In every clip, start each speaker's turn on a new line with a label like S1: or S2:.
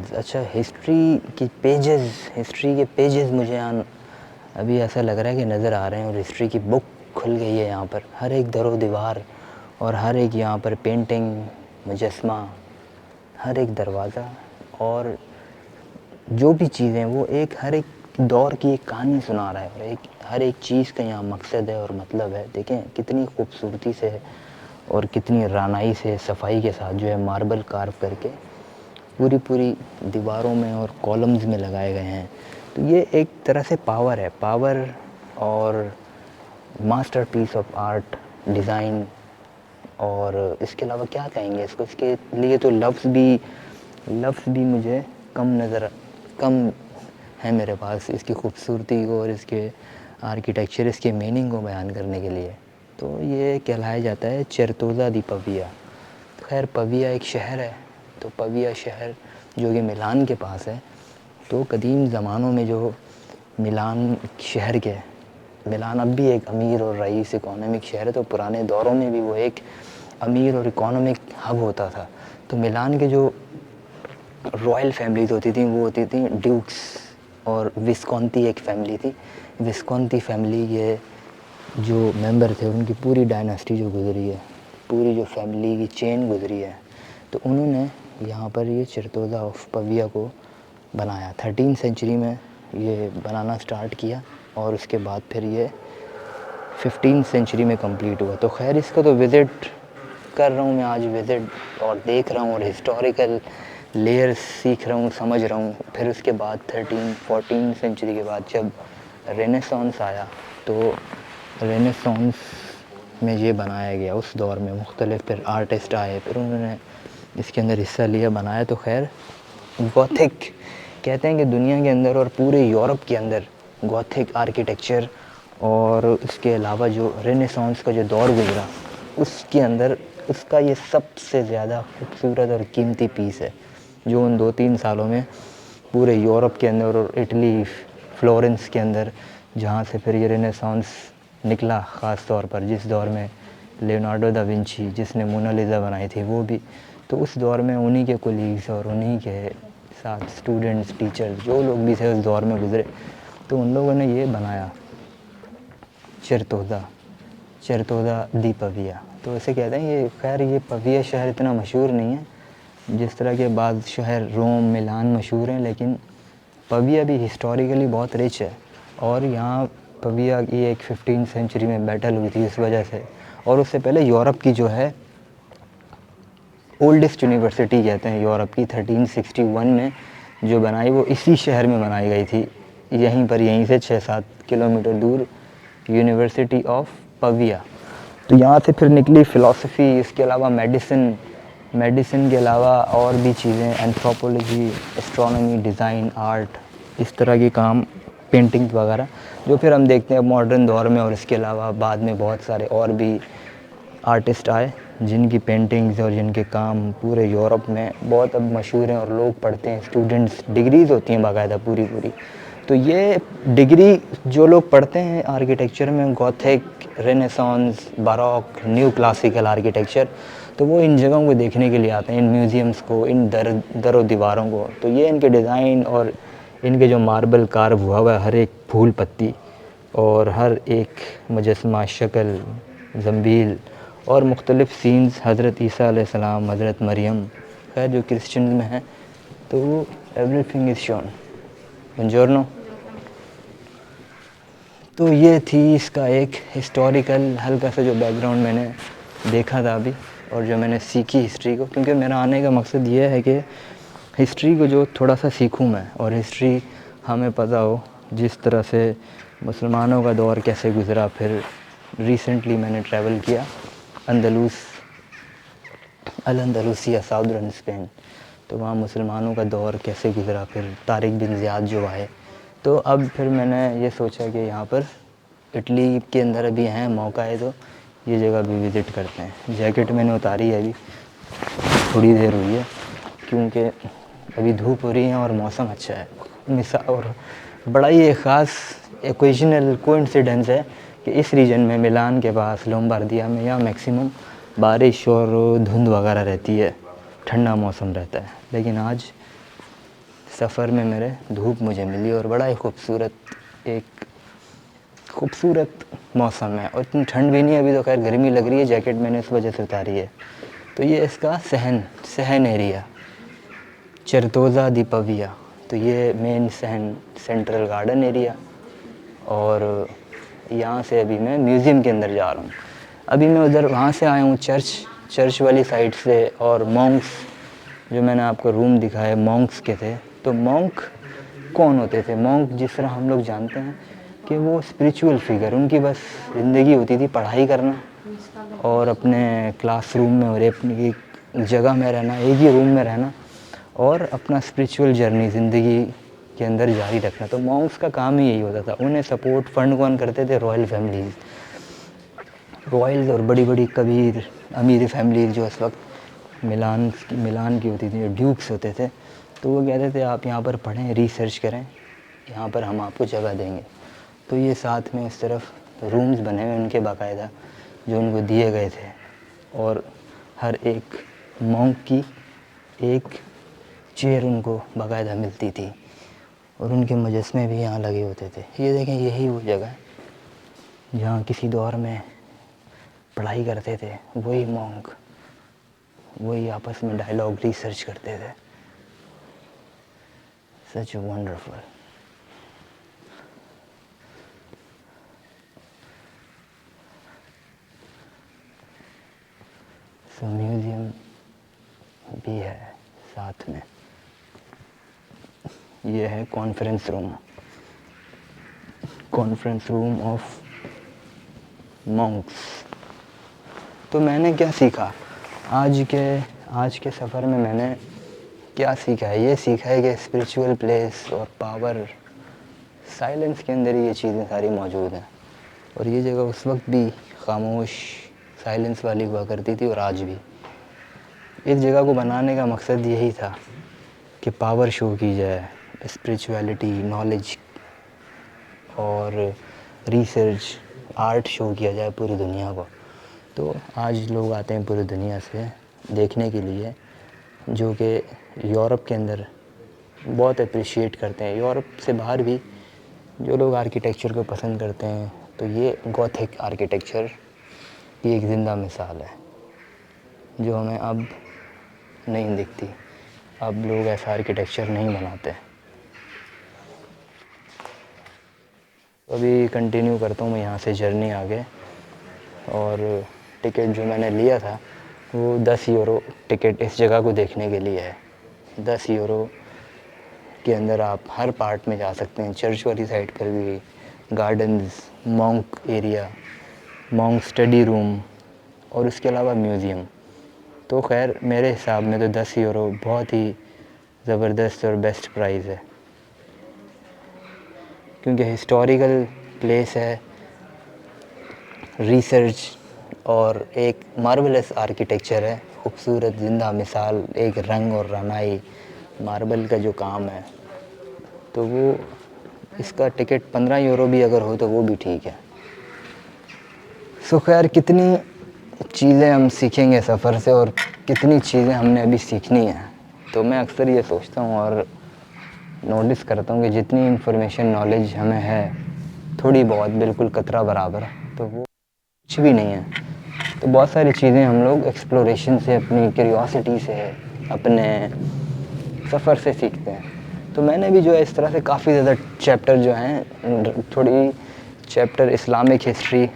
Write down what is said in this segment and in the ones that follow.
S1: Pages, अच्छा history के pages मुझे यहाँ अभी ऐसा लग रहा है कि नज़र आ रहे हैं और हिस्ट्री की बुक खुल गई है यहाँ पर। हर एक दरो दीवार और हर एक यहाँ पर पेंटिंग, मुजस्मा, हर एक दरवाज़ा और जो भी चीज़ें वो एक हर एक दौर की एक कहानी सुना रहा है और हर एक चीज़ का यहाँ मकसद है और मतलब है। देखें कितनी खूबसूरती से और कितनी रानाई से सफाई के साथ जो है मार्बल कार्व करके पूरी दीवारों में और कॉलम्स में लगाए गए हैं। तो ये एक तरह से पावर और मास्टरपीस ऑफ आर्ट डिज़ाइन। और इसके अलावा क्या कहेंगे इसको, इसके लिए तो लफ्ज़ भी मुझे कम है मेरे पास इसकी खूबसूरती को और इसके आर्किटेक्चर, इसके मीनिंग को बयान करने के लिए। तो ये कहलाया जाता है चेरतोज़ा दी पविया। तो खैर पविया एक शहर है, तो पविया शहर जो कि मिलान के पास है। तो कदीम ज़मानों में जो मिलान शहर के मिलान अब भी एक अमीर और रईस इकोनॉमिक शहर है, तो पुराने दौरों में भी वो एक अमीर और इकोनॉमिक हब होता था। तो मिलान के जो रॉयल फैमिलीज होती थी वो होती थी ड्यूक्स और विस्कॉन्ती एक फैमिली थी। विस्कॉन्ती फैमिली के जो मेंबर थे उनकी पूरी डायनेस्टी जो गुजरी है, पूरी जो फैमिली की चेन गुजरी है, तो उन्होंने यहाँ पर ये चिरतोज़ा ऑफ पविया को बनाया। 13 सेंचुरी में ये बनाना स्टार्ट किया और उसके बाद फिर ये 15 सेंचुरी में कंप्लीट हुआ। तो खैर इसका तो विज़िट कर रहा हूँ मैं आज, विज़िट और देख रहा हूँ और हिस्टोरिकल लेयर्स सीख रहा हूँ, समझ रहा हूँ। फिर उसके बाद 13-14 सेंचुरी के बाद जब रेनेसांस आया तो रेनेसांस में ये बनाया गया। उस दौर में मुख्तलिफ फिर आर्टिस्ट आए, फिर उन्होंने इसके अंदर हिस्सा लिया, बनाया। तो खैर गॉथिक कहते हैं कि दुनिया के अंदर और पूरे यूरोप के अंदर गॉथिक आर्किटेक्चर और उसके अलावा जो रेनेसांस का जो दौर गुजरा उसके अंदर उसका ये सबसे ज़्यादा खूबसूरत और कीमती पीस है जो उन 2-3 सालों में पूरे यूरोप के अंदर और इटली फ्लोरेंस के अंदर, जहाँ से फिर ये रेनेसांस निकला, ख़ास तौर पर जिस दौर में लियोनार्डो दा विंची जिसने मोनालिसा बनाई थी वो भी, तो उस दौर में उन्हीं के कोलीग्स और उन्हीं के साथ स्टूडेंट्स, टीचर्स, जो लोग भी थे उस दौर में गुज़रे, तो उन लोगों ने ये बनाया चिरतोज़ा दी पविया। तो ऐसे कहते हैं ये, खैर ये पविया शहर इतना मशहूर नहीं है जिस तरह के बाद शहर रोम, मिलान मशहूर हैं, लेकिन पविया भी हिस्टोरिकली बहुत रिच है। और यहाँ पविया की एक 15 सेंचुरी में बैटल हुई थी इस वजह से, और उससे पहले यूरोप की जो है ओल्डेस्ट यूनिवर्सिटी कहते हैं यूरोप की, 1361 में जो बनाई वो इसी शहर में बनाई गई थी, यहीं से 6-7 किलोमीटर दूर, यूनिवर्सिटी ऑफ पविया। तो यहाँ से फिर निकली फ़िलासफ़ी, इसके अलावा मेडिसिन के अलावा और भी चीज़ें, एंथ्रोपोलॉजी, एस्ट्रोनॉमी, डिज़ाइन, आर्ट, इस तरह के काम, पेंटिंग्स वगैरह, जो फिर हम देखते हैं मॉडर्न दौर में। और इसके अलावा बाद में बहुत सारे और भी आर्टिस्ट आए जिनकी पेंटिंग्स और जिनके काम पूरे यूरोप में बहुत अब मशहूर हैं और लोग पढ़ते हैं, स्टूडेंट्स, डिग्रीज़ होती हैं बाकायदा पूरी। तो ये डिग्री जो लोग पढ़ते हैं आर्किटेक्चर में, Gothic, renaissance, Barog, new classical architecture, तो वो इन जगहों को देखने के लिए आते हैं, इन म्यूज़ियम्स को, इन दरों दीवारों को। तो ये इनके डिज़ाइन और इनके जो मार्बल कार्व हुआ है, हर एक फूल पत्ती और हर एक मुजस्मा, शक्ल, ज़ंबील और मुख्तलिफ़ सीन्स, हज़रत ईसा अलैहिस्सलाम, हज़रत मरियम, खैर जो क्रिश्चियन में है, तो वो एवरीथिंग इज़ शोन। बुongiorno। तो ये थी इसका एक हिस्टोरिकल हल्का सा जो बैकग्राउंड मैंने देखा था अभी, और जो मैंने सीखी हिस्ट्री को, क्योंकि मेरा आने का मकसद ये है कि हिस्ट्री को जो थोड़ा सा सीखूं मैं, और हिस्ट्री हमें पता हो, जिस तरह से मुसलमानों का दौर कैसे गुज़रा। फिर रिसेंटली मैंने ट्रैवल किया अल अंदलूसिया, साउदर्न स्पेन, तो वहाँ मुसलमानों का दौर कैसे गुज़रा, फिर तारिक बिन ज़ियाद जो आए। तो अब फिर मैंने ये सोचा कि यहाँ पर इटली के अंदर अभी हैं, मौका है तो ये जगह भी विज़िट करते हैं। जैकेट मैंने उतारी है अभी, थोड़ी देर हुई है, क्योंकि अभी धूप हो रही है और मौसम अच्छा है। और बड़ा ही एक ख़ास ओकेजनल कोइंसिडेंस है कि इस रीजन में, मिलान के पास, लोम्बार्दिया में, यहाँ मैक्सिमम बारिश और धुंध वगैरह रहती है, ठंडा मौसम रहता है। लेकिन आज सफ़र में मेरे धूप मुझे मिली और बड़ा ही खूबसूरत मौसम है और इतनी ठंड भी नहीं है, अभी तो खैर गर्मी लग रही है, जैकेट मैंने इस वजह से उतारी है। तो ये इसका सहन एरिया चरतोज़ा दी पविया, तो ये मेन सहन सेंट्रल गार्डन एरिया। और यहाँ से अभी मैं म्यूज़ियम के अंदर जा रहा हूँ। अभी मैं उधर वहाँ से आया हूँ चर्च वाली साइड से। और मॉन्क्स जो मैंने आपको रूम दिखाया मॉन्क्स के थे, तो मॉन्क कौन होते थे? मॉन्क जिस तरह हम लोग जानते हैं कि वो स्पिरिचुअल फिगर, उनकी बस ज़िंदगी होती थी पढ़ाई करना और अपने क्लासरूम में और अपनी एक जगह में रहना, एक ही रूम में रहना और अपना स्पिरिचुअल जर्नी ज़िंदगी के अंदर जारी रखना। तो मॉन्क्स का काम ही यही होता था। उन्हें सपोर्ट फंड कौन करते थे? रॉयल फैमिलीज़, रॉयल्स और बड़ी बड़ी कबीर अमीर फैमिलीज़ जो उस वक्त मिलान की होती थी, ड्यूक्स होते थे। तो वो कहते थे आप यहाँ पर पढ़ें, रिसर्च करें, यहाँ पर हम आपको जगह देंगे। तो ये साथ में इस तरफ रूम्स बने हुए उनके बाकायदा जो उनको दिए गए थे और हर एक मॉन्क की एक चेयर उनको बाकायदा मिलती थी और उनके मुजस्मे भी यहाँ लगे होते थे। ये देखें, यही वो जगह है जहाँ किसी दौर में पढ़ाई करते थे वही मॉन्क, वही आपस में डायलॉग रिसर्च करते थे। Such wonderful. सो म्यूज़ियम भी है साथ में। ये है कॉन्फ्रेंस रूम ऑफ मॉन्क्स। तो मैंने क्या सीखा आज के सफ़र में? मैंने क्या सीखा है? ये सीखा है कि स्पिरिचुअल प्लेस और पावर, साइलेंस के अंदर ये चीज़ें सारी मौजूद हैं। और ये जगह उस वक्त भी खामोश साइलेंस वाली हुआ करती थी और आज भी। इस जगह को बनाने का मकसद यही था कि पावर शो की जाए, स्पिरिचुअलिटी, नॉलेज और रिसर्च, आर्ट शो किया जाए पूरी दुनिया को। तो आज लोग आते हैं पूरी दुनिया से देखने के लिए, जो कि यूरोप के अंदर बहुत अप्रिशिएट करते हैं। यूरोप से बाहर भी जो लोग आर्किटेक्चर को पसंद करते हैं, तो ये गॉथिक आर्किटेक्चर की एक ज़िंदा मिसाल है जो हमें अब नहीं दिखती। अब लोग ऐसा आर्किटेक्चर नहीं बनाते। अभी कंटिन्यू करता हूँ मैं यहाँ से जर्नी आगे। और टिकट जो मैंने लिया था वो 10 यूरो टिकट इस जगह को देखने के लिए है। 10 यूरो के अंदर आप हर पार्ट में जा सकते हैं। चर्च वाली साइड पर भी gardens, monk area, monk study room और उसके अलावा म्यूज़ियम। तो खैर मेरे हिसाब में तो 10 यूरो बहुत ही ज़बरदस्त और बेस्ट प्राइस है, क्योंकि हिस्टोरिकल प्लेस है, रिसर्च और एक मार्वलस आर्किटेक्चर है, खूबसूरत ज़िंदा मिसाल, एक रंग और रनाई मार्बल का जो काम है। तो वो इसका टिकट 15 यूरो भी अगर हो तो वो भी ठीक है। सो खैर कितनी चीज़ें हम सीखेंगे सफ़र से और कितनी चीज़ें हमने अभी सीखनी है। तो मैं अक्सर ये सोचता हूँ और नोटिस करता हूँ कि जितनी इन्फॉर्मेशन, नॉलेज हमें है, थोड़ी बहुत, बिल्कुल कतरा बराबर, तो वो कुछ भी नहीं है। तो बहुत सारी चीज़ें हम लोग एक्सप्लोरेशन से, अपनी क्यूरियोसिटी से, अपने सफ़र से सीखते हैं। तो मैंने भी जो है इस तरह से काफ़ी ज़्यादा चैप्टर जो हैं, थोड़ी चैप्टर इस्लामिक हिस्ट्री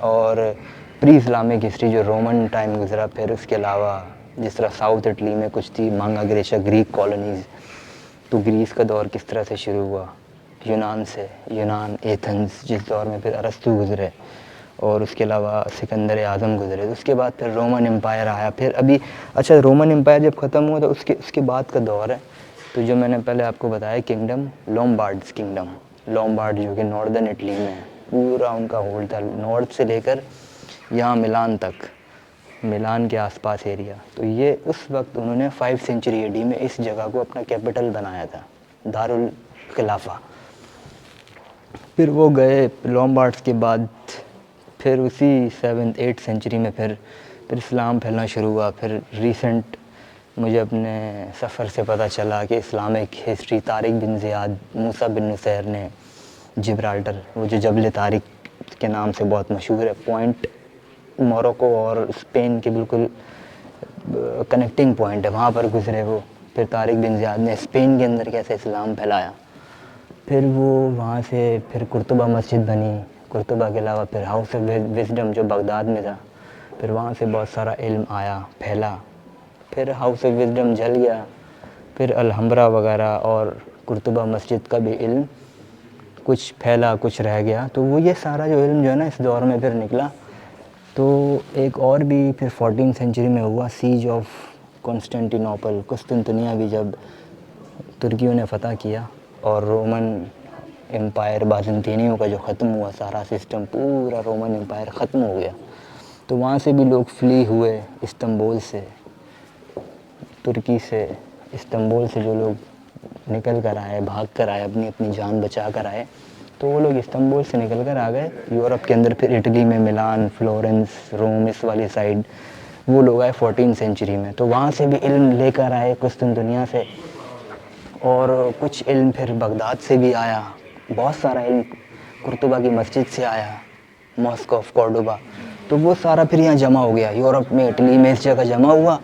S1: और प्री इस्लामिक हिस्ट्री जो रोमन टाइम गुजरा, फिर उसके अलावा जिस तरह साउथ इटली में कुछ थी मांगा ग्रेशा, ग्रीक कॉलोनीज़, तो ग्रीस का दौर किस तरह से शुरू हुआ, यूनान, एथेंस जिस दौर में फिर अरस्तु गुजरे और उसके अलावा सिकंदर आज़म गुजरे। तो उसके बाद फिर रोमन एम्पायर आया। फिर अभी अच्छा, रोमन एम्पायर जब ख़त्म हुआ तो उसके बाद का दौर है तो जो मैंने पहले आपको बताया किंगडम, लोम्बार्ड्स किंगडम, लोम्बार्ड जो कि नॉर्दर्न इटली में है, पूरा उनका होल्ड था, नॉर्थ से लेकर यहाँ मिलान तक, मिलान के आसपास एरिया। तो ये उस वक्त उन्होंने 5 सेंचुरी AD में इस जगह को अपना कैपिटल बनाया था, दारुल खिलाफा। फिर वो गए लोम्बार्ड्स के बाद, फिर उसी 7th 8th सेंचुरी में फिर इस्लाम फैलना शुरू हुआ। फिर रिसेंट मुझे अपने सफ़र से पता चला कि Islamic history Tariq bin Ziyad Musa bin Nusair ने जिब्राल्टर, वो जो जबल तारिक के नाम से बहुत मशहूर है, पॉइंट मोरक्को और स्पेन के बिल्कुल कनेक्टिंग पॉइंट है, वहाँ पर गुज़रे वो। फिर तारिक बिन ज़ियाद ने स्पेन के अंदर कैसे इस्लाम फैलाया, फिर वो वहाँ से फिर कुर्तुबा मस्जिद बनी, कुर्तुबा के अलावा फिर हाउस ऑफ विज़डम जो बगदाद में था, फिर वहाँ से बहुत सारा इल्म आया, फैला। फिर हाउस ऑफ विज़डम जल गया, फिर अलहम्ब्रा वगैरह और कुर्तुबा मस्जिद का भी इल्म कुछ फैला, कुछ रह गया। तो वो ये सारा जो इल्म जो है ना इस दौर में फिर निकला। तो एक और भी फिर 14th सेंचुरी में हुआ सीज ऑफ कॉन्स्टेंटिनोपल, कुस्तुनतुनिया भी जब तुर्कियों ने फ़तह किया और रोमन एम्पायर बाज़ंतीनियों का जो ख़त्म हुआ सारा सिस्टम, पूरा रोमन एम्पायर ख़त्म हो गया। तो वहाँ से भी लोग फ्ली हुए इस्तांबुल से, तुर्की से, इस्तांबुल से जो लोग निकल कर आए, भाग कर आए, अपनी अपनी जान बचा कर आए, तो वो लोग इस्तांबुल से निकल कर आ गए यूरोप के अंदर। फिर इटली में मिलान, फ्लोरेंस, रोम, इस वाली साइड वो लोग आए 14th सेंचुरी में। तो वहाँ से भी इल्म लेकर आए कुस्तुनतुनिया से, और कुछ इल्म फिर बगदाद से भी आया, बहुत सारा इल्म कुर्तुबा की मस्जिद से आया, मॉस्क ऑफ कॉर्डोबा। तो वो सारा फिर यहाँ जमा हो गया यूरोप में, इटली में, इस जगह जमा हुआ।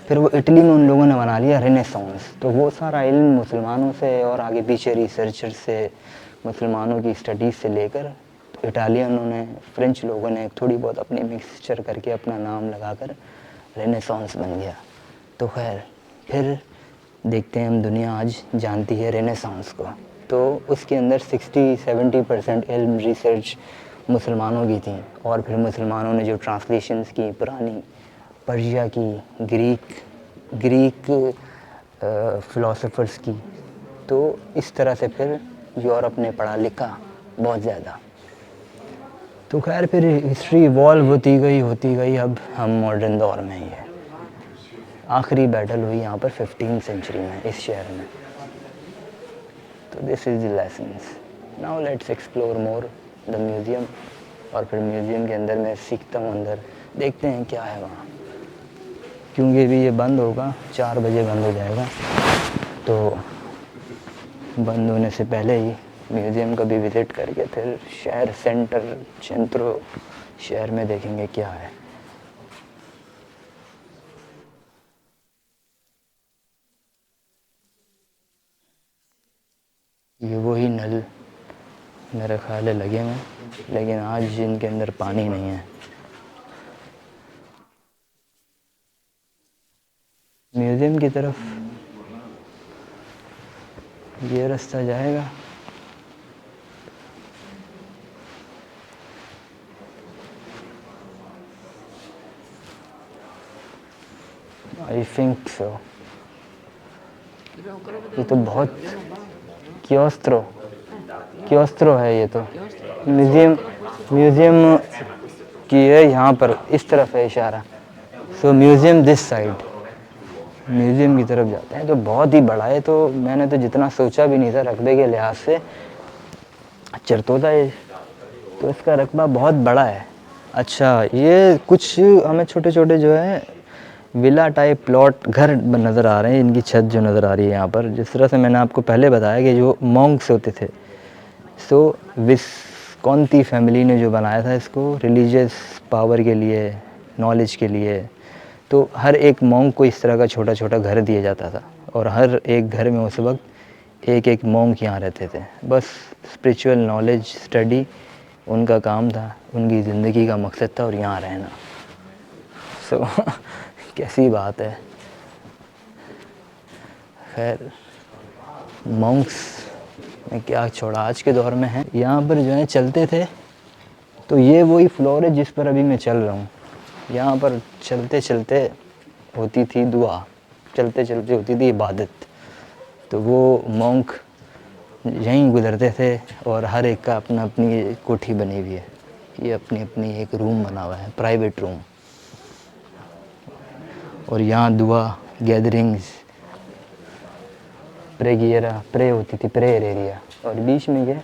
S1: फिर वो इटली में उन लोगों ने बना लिया रेनेसांस। तो वो सारा इल्म मुसलमानों से और आगे पीछे रिसर्चर से, मुसलमानों की स्टडीज़ से लेकर इटालियनों ने, फ्रेंच लोगों ने थोड़ी बहुत अपनी मिक्सचर करके अपना नाम लगाकर रेनेसांस बन गया। तो खैर फिर देखते हैं हम, दुनिया आज जानती है रेनेसांस को। तो उसके अंदर 60-70% इल्म रिसर्च मुसलमानों की थी, और फिर मुसलमानों ने जो ट्रांसलेशंस की पुरानी पर्शिया की, ग्रीक फ़िलासफ़र्स की, तो इस तरह से फिर यूरोप ने पढ़ा लिखा बहुत ज़्यादा। तो खैर फिर हिस्ट्री इवॉल्व होती गई, अब हम मॉडर्न दौर में ही है। आखिरी बैटल हुई यहाँ पर 15th सेंचुरी में इस शहर में। तो this is the lessons. Now let's explore more the museum, और फिर म्यूज़ियम के अंदर मैं सीखता हूँ, अंदर देखते हैं क्या है वहाँ, क्योंकि अभी ये बंद होगा, 4 बजे बंद हो जाएगा। तो बंद होने से पहले ही म्यूज़ियम का भी विज़िट करके फिर शहर सेंट्रो शहर में देखेंगे क्या है। ये वही नल मेरे ख्याल है लगे हुए, लेकिन आज इनके अंदर पानी नहीं है। म्यूज़ियम की तरफ ये रास्ता जाएगा। I think so. ये तो बहुत क्योस्त्रो है ये तो। म्यूज़ियम की है यहाँ पर, इस तरफ है इशारा। सो म्यूज़ियम दिस साइड, म्यूज़ियम की तरफ जाते हैं। तो बहुत ही बड़ा है, तो मैंने तो जितना सोचा भी नहीं था रकबे के लिहाज से। चरतोदा है तो इसका रकबा बहुत बड़ा है। अच्छा, ये कुछ हमें छोटे छोटे जो है विला टाइप प्लॉट घर नज़र आ रहे हैं, इनकी छत जो नज़र आ रही है यहाँ पर। जिस तरह से मैंने आपको पहले बताया कि जो मॉन्क्स होते थे, सो विस्कॉन्ती फैमिली ने जो बनाया था इसको रिलीजियस पावर के लिए, नॉलेज के लिए। तो हर एक मॉन्क को इस तरह का छोटा छोटा घर दिया जाता था, और हर एक घर में उस वक्त एक एक मॉन्क यहाँ रहते थे। बस स्पिरिचुअल नॉलेज स्टडी उनका काम था, उनकी ज़िंदगी का मकसद था, और यहाँ रहना। सो कैसी बात है। खैर मॉन्क्स में क्या छोड़ा, आज के दौर में है। यहाँ पर जो है चलते थे, तो ये वही फ्लोर है जिस पर अभी मैं चल रहा हूँ। यहाँ पर चलते चलते होती थी दुआ, चलते चलते होती थी इबादत। तो वो मॉन्क यहीं गुज़रते थे, और हर एक का अपना अपनी कोठी बनी हुई है। ये अपनी अपनी एक रूम बना हुआ है, प्राइवेट रूम, और यहाँ दुआ, गैदरिंग्स, प्रे होती थी, प्रेयर एरिया। और बीच में ये